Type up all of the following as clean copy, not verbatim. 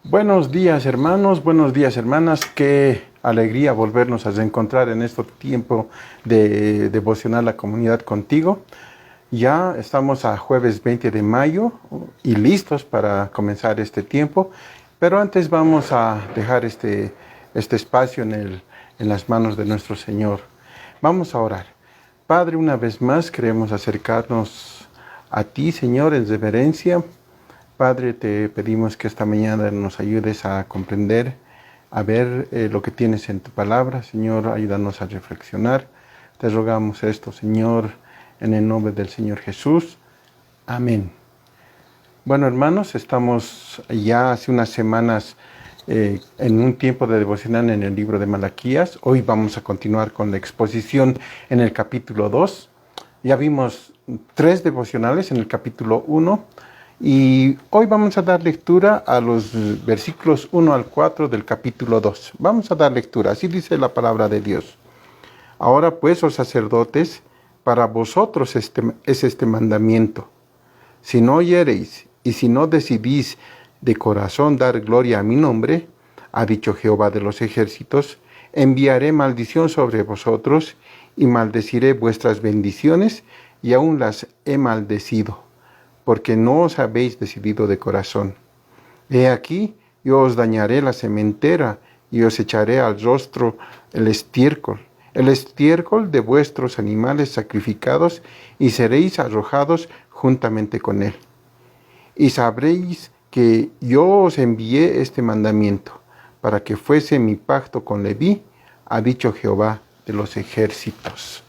Buenos días, hermanos, buenos días, hermanas. Qué alegría volvernos a reencontrar en este tiempo de devocionar la comunidad contigo. Ya estamos a jueves 20 de mayo y listos para comenzar este tiempo, pero antes vamos a dejar este espacio en las manos de nuestro Señor. Vamos a orar. Padre, una vez más queremos acercarnos a ti, Señor, en reverencia. Padre, te pedimos que esta mañana nos ayudes a comprender, a ver lo que tienes en tu palabra. Señor, ayúdanos a reflexionar. Te rogamos esto, Señor, en el nombre del Señor Jesús. Amén. Bueno, hermanos, estamos ya hace unas semanas en un tiempo de devocional en el libro de Malaquías. Hoy vamos a continuar con la exposición en el capítulo 2. Ya vimos 3 devocionales en el capítulo 1. Y hoy vamos a dar lectura a los versículos 1 al 4 del capítulo 2. Vamos a dar lectura, así dice la palabra de Dios. Ahora pues, oh sacerdotes, para vosotros es este mandamiento. Si no oyereis y si no decidís de corazón dar gloria a mi nombre, ha dicho Jehová de los ejércitos, enviaré maldición sobre vosotros y maldeciré vuestras bendiciones y aún las he maldecido, porque no os habéis decidido de corazón. He aquí, yo os dañaré la sementera, y os echaré al rostro el estiércol de vuestros animales sacrificados, y seréis arrojados juntamente con él. Y sabréis que yo os envié este mandamiento, para que fuese mi pacto con Leví, ha dicho Jehová de los ejércitos.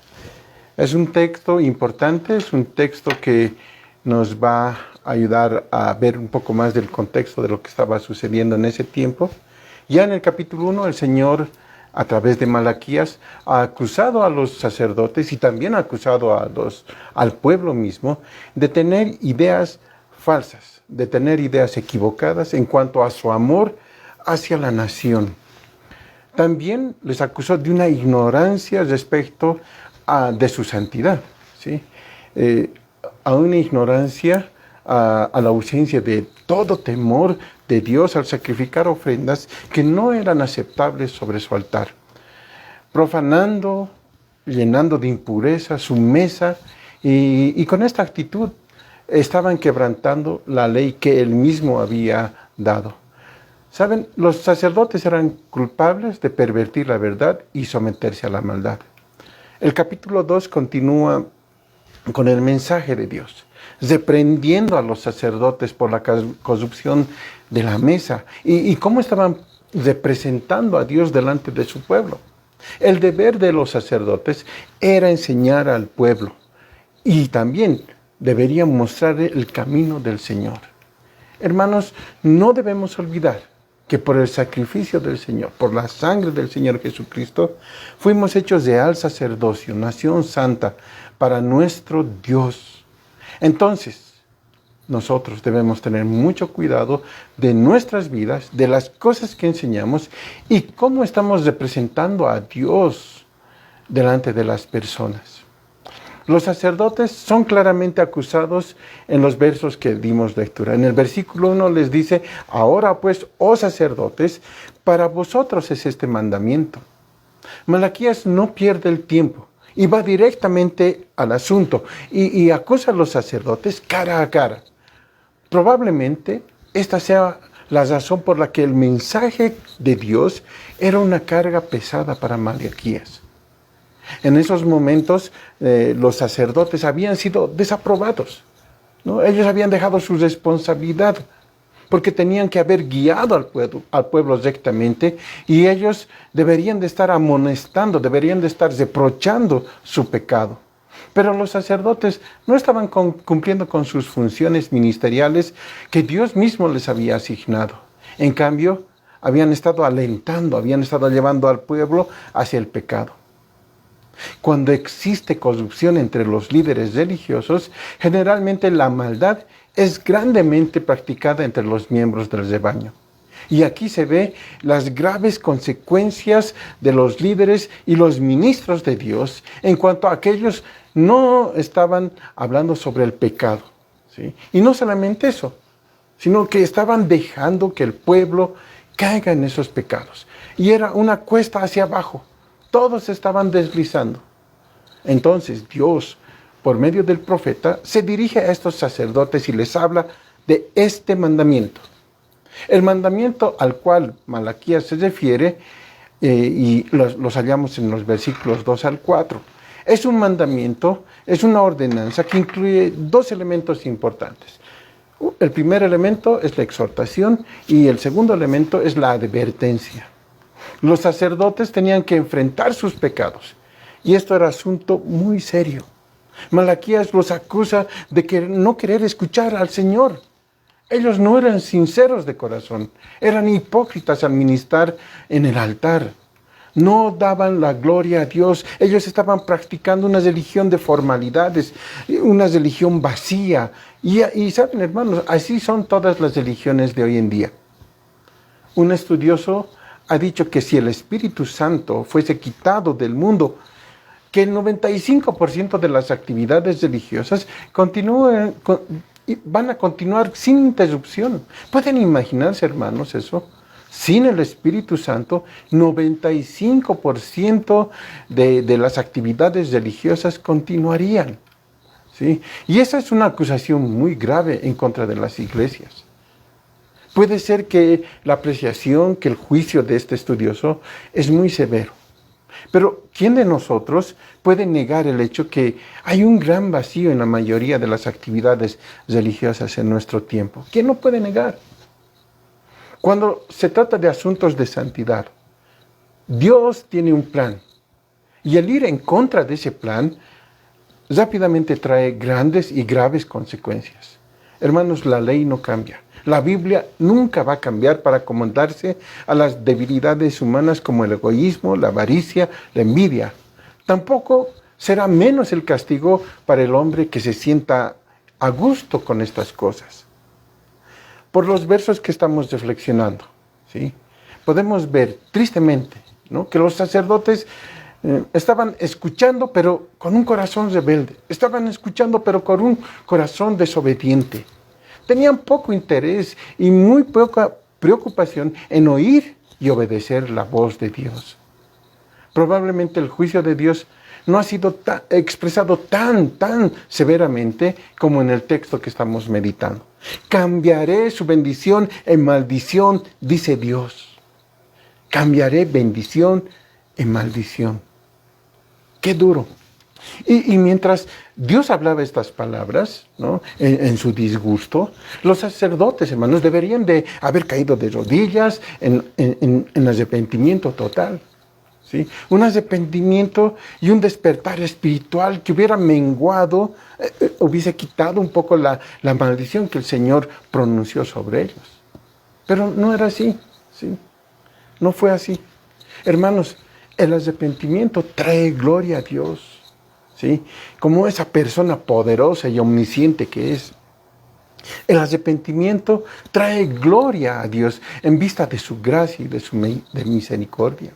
Es un texto importante, es un texto que nos va a ayudar a ver un poco más del contexto de lo que estaba sucediendo en ese tiempo. Ya en el capítulo 1, el Señor, a través de Malaquías, ha acusado a los sacerdotes y también ha acusado al pueblo mismo de tener ideas falsas, de tener ideas equivocadas en cuanto a su amor hacia la nación. También les acusó de una ignorancia respecto de su santidad, ¿sí? A una ignorancia, a la ausencia de todo temor de Dios al sacrificar ofrendas que no eran aceptables sobre su altar, profanando, llenando de impureza su mesa, y con esta actitud estaban quebrantando la ley que él mismo había dado. ¿Saben? Los sacerdotes eran culpables de pervertir la verdad y someterse a la maldad. El capítulo 2 continúa con el mensaje de Dios, reprendiendo a los sacerdotes por la corrupción de la mesa y cómo estaban representando a Dios delante de su pueblo. El deber de los sacerdotes era enseñar al pueblo y también deberían mostrar el camino del Señor. Hermanos, no debemos olvidar que por el sacrificio del Señor, por la sangre del Señor Jesucristo, fuimos hechos real sacerdocio, nación santa, para nuestro Dios. Entonces, nosotros debemos tener mucho cuidado de nuestras vidas, de las cosas que enseñamos y cómo estamos representando a Dios delante de las personas. Los sacerdotes son claramente acusados en los versos que dimos lectura. En el versículo 1 les dice, ahora pues, oh sacerdotes, para vosotros es este mandamiento. Malaquías no pierde el tiempo y va directamente al asunto y acusa a los sacerdotes cara a cara. Probablemente esta sea la razón por la que el mensaje de Dios era una carga pesada para Malaquías. En esos momentos los sacerdotes habían sido desaprobados, ¿no? Ellos habían dejado su responsabilidad porque tenían que haber guiado al pueblo rectamente, y ellos deberían de estar amonestando, deberían de estar reprochando su pecado. Pero los sacerdotes no estaban cumpliendo con sus funciones ministeriales que Dios mismo les había asignado. En cambio, habían estado alentando, habían estado llevando al pueblo hacia el pecado. Cuando existe corrupción entre los líderes religiosos, generalmente la maldad es grandemente practicada entre los miembros del rebaño. Y aquí se ve las graves consecuencias de los líderes y los ministros de Dios en cuanto a aquellos no estaban hablando sobre el pecado, ¿sí? Y no solamente eso, sino que estaban dejando que el pueblo caiga en esos pecados. Y era una cuesta hacia abajo. Todos estaban deslizando. Entonces Dios, por medio del profeta, se dirige a estos sacerdotes y les habla de este mandamiento. El mandamiento al cual Malaquías se refiere, y los hallamos en los versículos 2 al 4. Es un mandamiento, es una ordenanza que incluye dos elementos importantes. El primer elemento es la exhortación y el segundo elemento es la advertencia. Los sacerdotes tenían que enfrentar sus pecados y esto era asunto muy serio. Malaquías los acusa de que no querer escuchar al Señor. Ellos no eran sinceros de corazón, eran hipócritas al ministrar en el altar. No daban la gloria a Dios. Ellos estaban practicando una religión de formalidades, una religión vacía. Y saben, hermanos, así son todas las religiones de hoy en día. Un estudioso ha dicho que si el Espíritu Santo fuese quitado del mundo, que el 95% de las actividades religiosas van a continuar sin interrupción. ¿Pueden imaginarse, hermanos, eso? Sin el Espíritu Santo, 95% de las actividades religiosas continuarían. ¿Sí? Y esa es una acusación muy grave en contra de las iglesias. Puede ser que la apreciación, que el juicio de este estudioso es muy severo. Pero ¿quién de nosotros puede negar el hecho que hay un gran vacío en la mayoría de las actividades religiosas en nuestro tiempo? ¿Quién lo puede negar? Cuando se trata de asuntos de santidad, Dios tiene un plan. Y el ir en contra de ese plan rápidamente trae grandes y graves consecuencias. Hermanos, la ley no cambia. La Biblia nunca va a cambiar para acomodarse a las debilidades humanas como el egoísmo, la avaricia, la envidia. Tampoco será menos el castigo para el hombre que se sienta a gusto con estas cosas. Por los versos que estamos reflexionando, ¿sí? Podemos ver tristemente, ¿no?, que los sacerdotes estaban escuchando pero con un corazón rebelde. Estaban escuchando pero con un corazón desobediente. Tenían poco interés y muy poca preocupación en oír y obedecer la voz de Dios. Probablemente el juicio de Dios no ha sido expresado tan severamente como en el texto que estamos meditando. Cambiaré su bendición en maldición, dice Dios. Cambiaré bendición en maldición. Qué duro. Y mientras Dios hablaba estas palabras, ¿no?, en su disgusto, los sacerdotes, hermanos, deberían de haber caído de rodillas en arrepentimiento total. ¿Sí? Un arrepentimiento y un despertar espiritual que hubiera menguado, hubiese quitado un poco la maldición que el Señor pronunció sobre ellos. Pero no era así, ¿sí? No fue así. Hermanos, el arrepentimiento trae gloria a Dios, ¿sí?, como esa persona poderosa y omnisciente que es. El arrepentimiento trae gloria a Dios en vista de su gracia y de misericordia.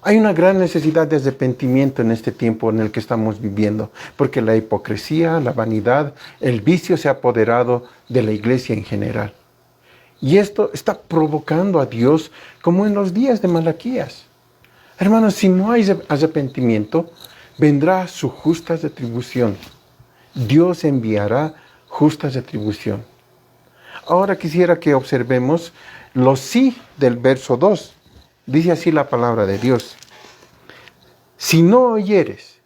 Hay una gran necesidad de arrepentimiento en este tiempo en el que estamos viviendo, porque la hipocresía, la vanidad, el vicio se ha apoderado de la iglesia en general. Y esto está provocando a Dios como en los días de Malaquías. Hermanos, si no hay arrepentimiento, vendrá su justa retribución. Dios enviará justa retribución. Ahora quisiera que observemos los sí del verso 2. Dice así la palabra de Dios: si no oyeres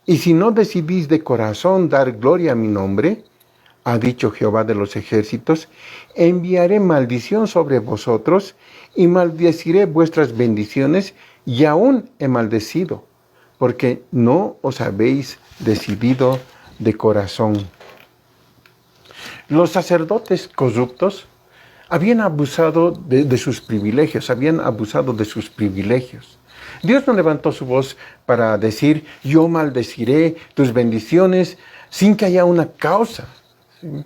y si no decidís de corazón dar gloria a mi nombre, ha dicho Jehová de los ejércitos, enviaré maldición sobre vosotros y maldeciré vuestras bendiciones, y aún he maldecido, porque no os habéis decidido de corazón. Los sacerdotes corruptos habían abusado de sus privilegios, Dios no levantó su voz para decir: yo maldeciré tus bendiciones, sin que haya una causa. ¿Sí?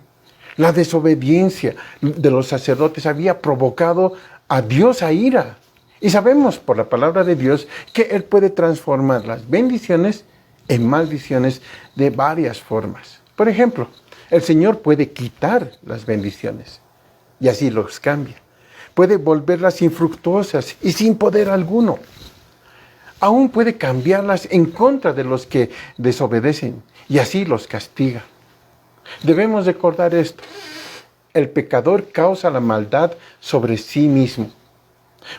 La desobediencia de los sacerdotes había provocado a Dios a ira. Y sabemos por la palabra de Dios que Él puede transformar las bendiciones en maldiciones de varias formas. Por ejemplo, El Señor puede quitar las bendiciones y así los cambia. Puede volverlas infructuosas y sin poder alguno. Aún puede cambiarlas en contra de los que desobedecen y así los castiga. Debemos recordar esto. El pecador causa la maldad sobre sí mismo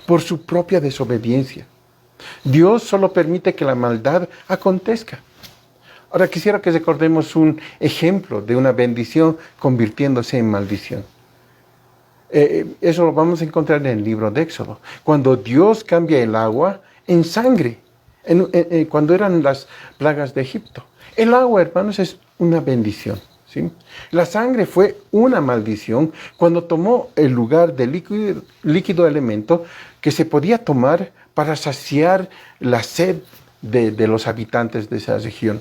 por su propia desobediencia. Dios solo permite que la maldad acontezca. Ahora quisiera que recordemos un ejemplo de una bendición convirtiéndose en maldición. Eso lo vamos a encontrar en el libro de Éxodo. Cuando Dios cambia el agua en sangre, cuando eran las plagas de Egipto. El agua, hermanos, es una bendición, ¿sí? La sangre fue una maldición cuando tomó el lugar del líquido elemento que se podía tomar para saciar la sed de los habitantes de esa región.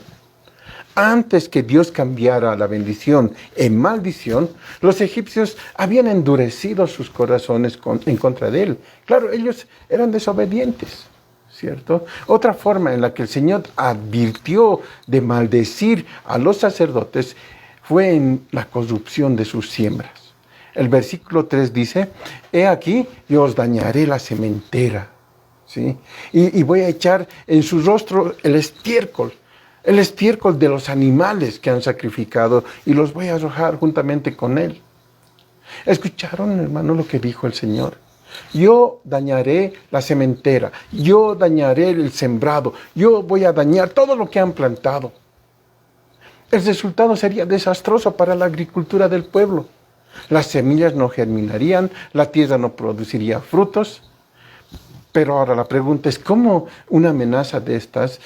Antes que Dios cambiara la bendición en maldición, los egipcios habían endurecido sus corazones en contra de él. Claro, ellos eran desobedientes, ¿cierto? Otra forma en la que el Señor advirtió de maldecir a los sacerdotes fue en la corrupción de sus siembras. El versículo 3 dice, he aquí, yo os dañaré la sementera, ¿sí? Y voy a echar en su rostro el estiércol de los animales que han sacrificado y los voy a arrojar juntamente con él. ¿Escucharon, hermano, lo que dijo el Señor? Yo dañaré la sementera, yo dañaré el sembrado, yo voy a dañar todo lo que han plantado. El resultado sería desastroso para la agricultura del pueblo. Las semillas no germinarían, la tierra no produciría frutos. Pero ahora la pregunta es, ¿cómo una amenaza de estas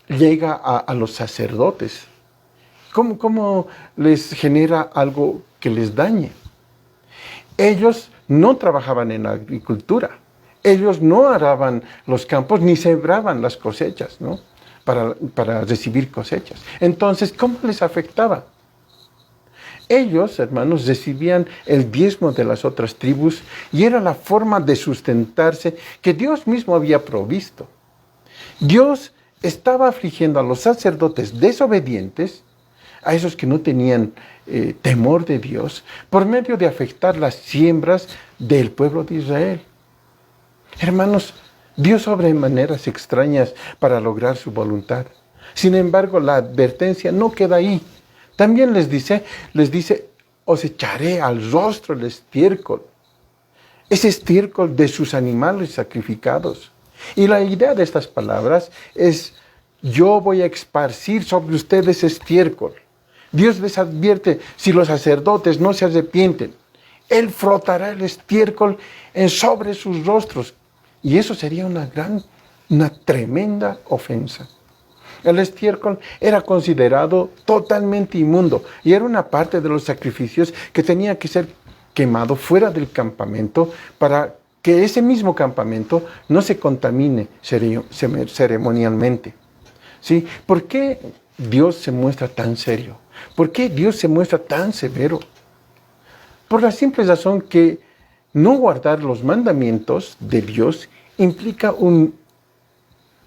llega a los sacerdotes? ¿Cómo les genera algo que les dañe? Ellos no trabajaban en la agricultura. Ellos no araban los campos ni sembraban las cosechas, ¿no? Para recibir cosechas. Entonces, ¿cómo les afectaba? Ellos, hermanos, recibían el diezmo de las otras tribus y era la forma de sustentarse que Dios mismo había provisto. Dios estaba afligiendo a los sacerdotes desobedientes, a esos que no tenían temor de Dios, por medio de afectar las siembras del pueblo de Israel. Hermanos, Dios obra en maneras extrañas para lograr su voluntad. Sin embargo, la advertencia no queda ahí. También les dice, os echaré al rostro el estiércol. Ese estiércol de sus animales sacrificados. Y la idea de estas palabras es, yo voy a esparcir sobre ustedes estiércol. Dios les advierte, si los sacerdotes no se arrepienten, Él frotará el estiércol sobre sus rostros. Y eso sería una tremenda ofensa. El estiércol era considerado totalmente inmundo y era una parte de los sacrificios que tenía que ser quemado fuera del campamento para que ese mismo campamento no se contamine ceremonialmente. ¿Sí? ¿Por qué Dios se muestra tan serio? ¿Por qué Dios se muestra tan severo? Por la simple razón que no guardar los mandamientos de Dios implica un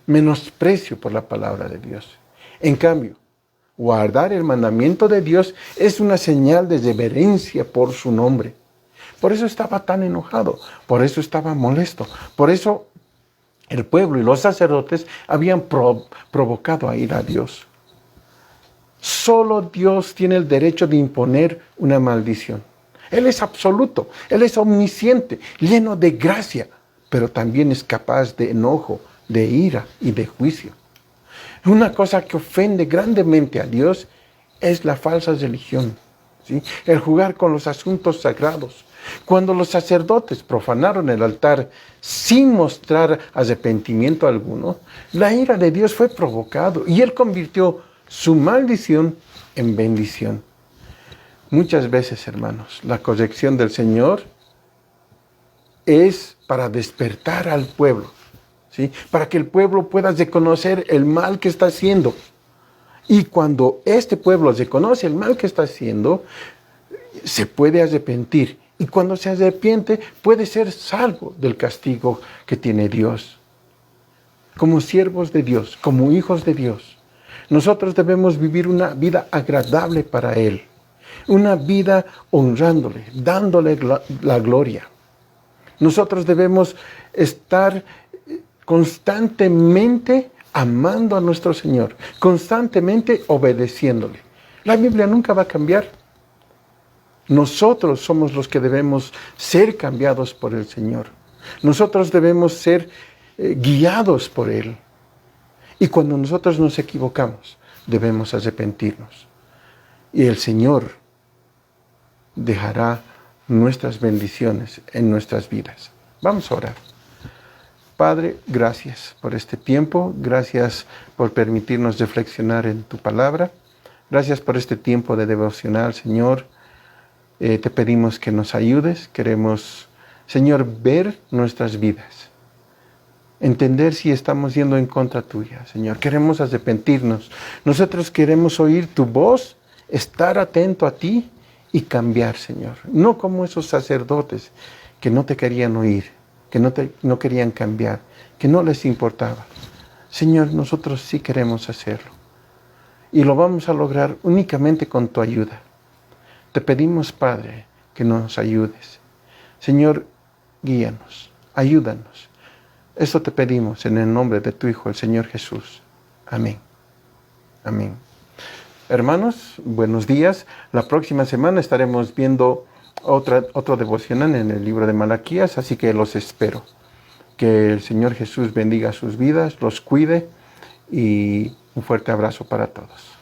menosprecio por la palabra de Dios. En cambio, guardar el mandamiento de Dios es una señal de reverencia por su nombre. Por eso estaba tan enojado, por eso estaba molesto, por eso el pueblo y los sacerdotes habían provocado a ir a Dios. Solo Dios tiene el derecho de imponer una maldición. Él es absoluto, Él es omnisciente, lleno de gracia, pero también es capaz de enojo, de ira y de juicio. Una cosa que ofende grandemente a Dios es la falsa religión, ¿sí? El jugar con los asuntos sagrados. Cuando los sacerdotes profanaron el altar sin mostrar arrepentimiento alguno, la ira de Dios fue provocado y Él convirtió su maldición en bendición. Muchas veces, hermanos, la corrección del Señor es para despertar al pueblo, ¿sí? Para que el pueblo pueda reconocer el mal que está haciendo. Y cuando este pueblo reconoce el mal que está haciendo, se puede arrepentir. Y cuando se arrepiente, puede ser salvo del castigo que tiene Dios. Como siervos de Dios, como hijos de Dios, Nosotros debemos vivir una vida agradable para Él. Una vida honrándole, dándole la gloria. Nosotros debemos estar constantemente amando a nuestro Señor, constantemente obedeciéndole. La Biblia nunca va a cambiar. Nosotros somos los que debemos ser cambiados por el Señor. Nosotros debemos ser guiados por Él. Y cuando nosotros nos equivocamos, debemos arrepentirnos. Y el Señor dejará nuestras bendiciones en nuestras vidas. Vamos a orar. Padre, gracias por este tiempo. Gracias por permitirnos reflexionar en tu palabra. Gracias por este tiempo de devocional, Señor. Te pedimos que nos ayudes. Queremos, Señor, ver nuestras vidas. Entender si estamos yendo en contra tuya, Señor. Queremos arrepentirnos. Nosotros queremos oír tu voz, estar atento a ti y cambiar, Señor. No como esos sacerdotes que no te querían oír, que no querían cambiar, que no les importaba. Señor, nosotros sí queremos hacerlo. Y lo vamos a lograr únicamente con tu ayuda. Te pedimos, Padre, que nos ayudes. Señor, guíanos, ayúdanos. Esto te pedimos en el nombre de tu Hijo, el Señor Jesús. Amén. Amén. Hermanos, buenos días. La próxima semana estaremos viendo otro devocional en el libro de Malaquías, así que los espero. Que el Señor Jesús bendiga sus vidas, los cuide y un fuerte abrazo para todos.